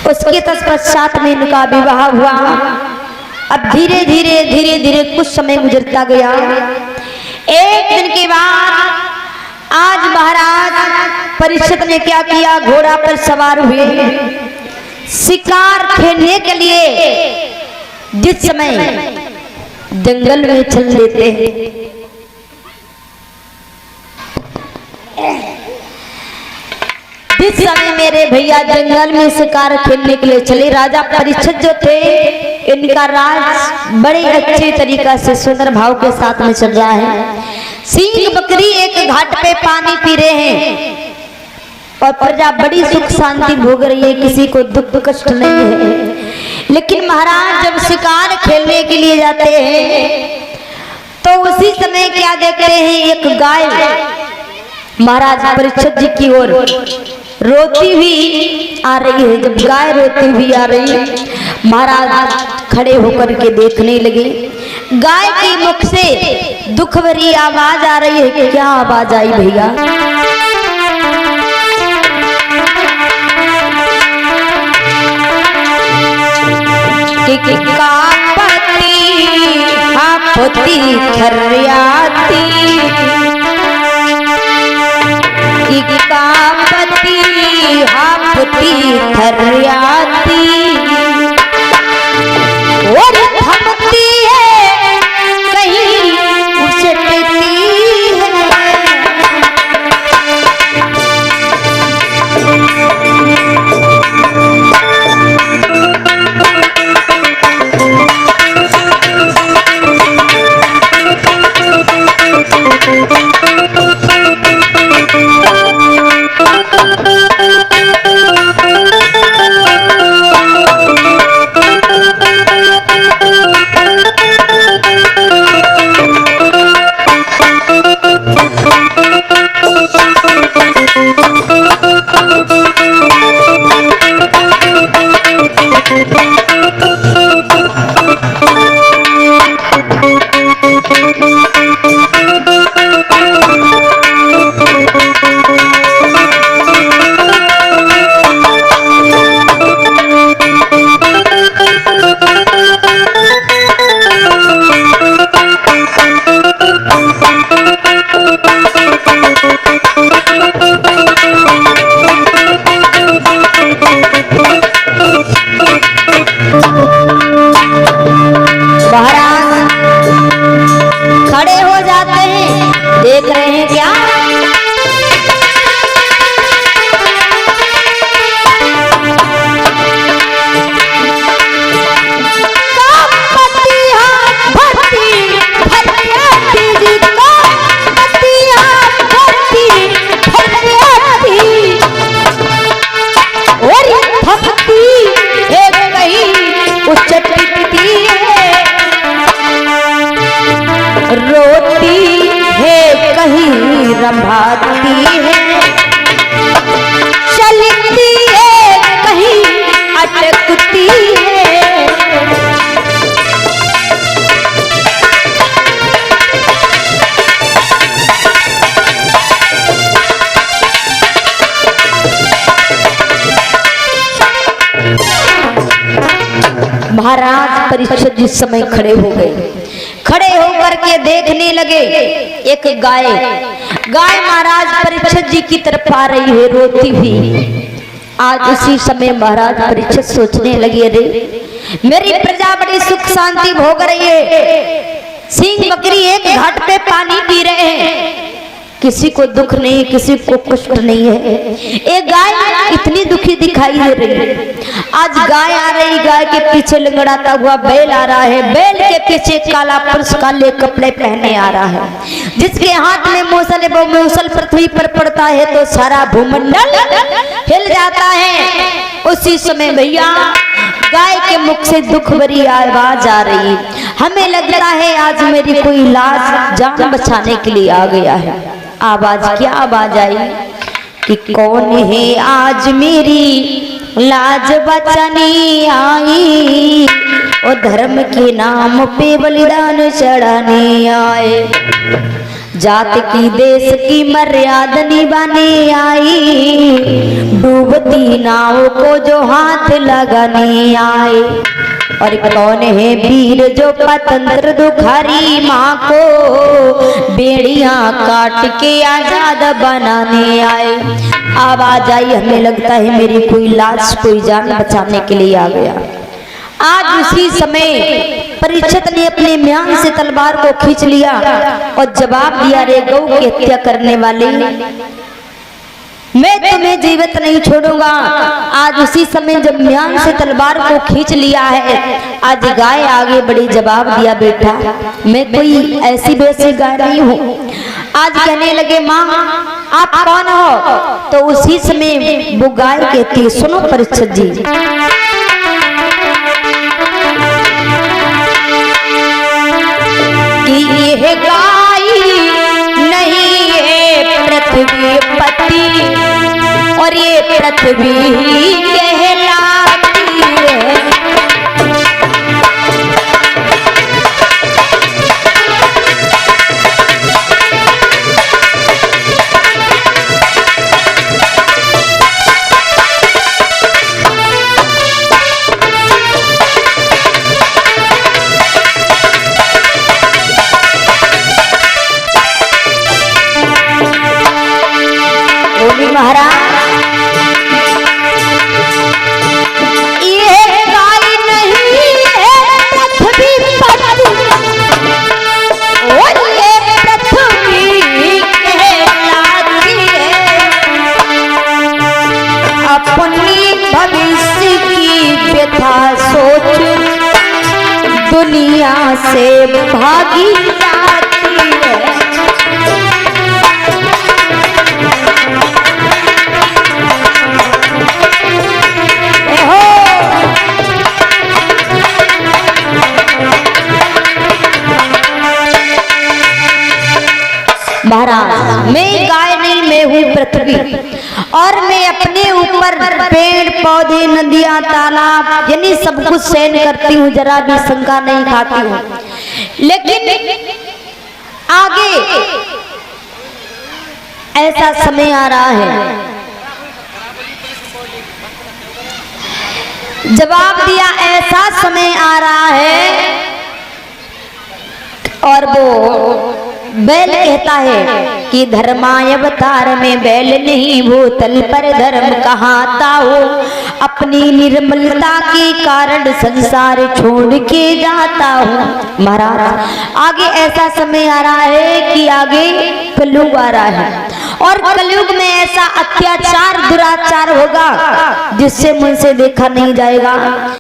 उसके तत्पश्चात में इनका विवाह हुआ। अब धीरे धीरे कुछ समय गुजरता गया। एक दिन के बाद आज महाराज परीक्षित ने क्या किया, घोड़ा पर सवार हुए शिकार खेलने के लिए जिस समय जंगल में चल देते हैं। जिस समय मेरे भैया जंगल में शिकार खेलने के लिए चले, राजा परीक्षित जो थे इनका राज बड़े अच्छे तरीका से सुंदर भाव के साथ में चल रहा है। सिंह बकरी एक घाट पे पानी पी रहे हैं और प्रजा बड़ी सुख शांति भोग रही है, किसी को दुख कष्ट नहीं है। लेकिन महाराज जब शिकार खेलने के लिए जाते हैं तो उसी समय क्या देखते हैं, एक गाय महाराज परीक्षित जी की ओर रोती हुई आ रही है। जब गाय रोती हुई आ रही है, महाराज खड़े होकर के देखने लगे। गाय के मुख से दुख भरी आवाज आ रही है। क्या आवाज आई भैया? हापती खरियाती कापती हापती खरियाती और थमती है कहीं उछटती रंभाती है, चलती है कहीं अटकती है। महाराज परीक्षित जिस समय खड़े हो गए, खड़े होकर के देखने लगे, एक गाय महाराज परीक्षित जी की तरफ आ रही है रोती हुई। आज उसी समय महाराज परीक्षित सोचने लगे, अरे मेरी प्रजा बड़ी सुख शांति भोग रही है, सिंह बकरी एक घाट पे पानी पी रहे हैं, किसी को दुख नहीं, किसी को कष्ट नहीं है। एक गाय इतनी दुखी दिखाई दे रही है। आज गाय आ रही, गाय के पीछे लंगड़ाता हुआ बैल आ रहा है, बैल के पीछे काला पुरुष काले कपड़े पहने आ रहा है, जिसके हाथ में मूसल है। वो मूसल पृथ्वी पर पड़ता है तो सारा भूमंडल हिल जाता है। उसी समय भैया गाय के मुख से दुख भरी आवाज आ रही है। हमें लगता है आज मेरी कोई लाज जान बचाने के लिए आ गया है। आवाज क्या आवाज आई कि कौन है आज मेरी लाज बचाने आई, और धर्म के नाम पे बलिदान चढ़ाने आए। जात की देश की मर्यादा निभाने आई, डूबती नाव को जो हाथ लगाने आए। और कौन है वीर जो पतंत्र दुखारी माँ को बेड़ियां काट के आजाद बनाने आए। आवाज आई, हमें लगता है मेरी कोई लाश कोई जान बचाने के लिए आ गया। आज उसी समय परीक्षित ने अपने म्यान से तलवार को खींच लिया और जवाब दिया, रे गौ की हत्या करने वाले, मैं तुम्हें जीवित नहीं छोड़ूंगा। आज उसी समय जब म्यान से तलवार को खींच लिया है, आज गाय आगे बड़ी जवाब दिया, बेटा मैं कोई ऐसी वैसी गाय नहीं हूँ। आज कहने लगे, माँ आप कौन हो? तो उसी समय वो गाय कहती, सुनो परीक्षित जी, कि यह गाय नहीं है पृथ्वी पति, और ये पृथ्वी कहलाती है। महाराज ये गाय नहीं है पृथ्वी पति, और ये पृथ्वी कहलाती है। अपनी भविष्य की व्यथा सोच दुनिया से भागी जाती है। महाराज मैं गाय नहीं, मैं हूँ पृथ्वी, और मैं अपने ऊपर पेड़ पौधे नदियां तालाब यानी सब कुछ सहन करती हूँ, जरा भी शंका नहीं खाती हूँ। लेकिन आगे ऐसा समय आ रहा है, जवाब दिया ऐसा समय आ रहा है, और वो बैल कहता है कि धर्माय अवतार में बैल नहीं, भूतल पर धर्म कहाता हो। अपनी निर्मलता के कारण संसार छोड़ के जाता हूँ। महाराज आगे ऐसा समय आ रहा है कि आगे कलयुग आ रहा है, और कलयुग में ऐसा अत्याचार दुराचार होगा जिससे मुझसे देखा नहीं जाएगा।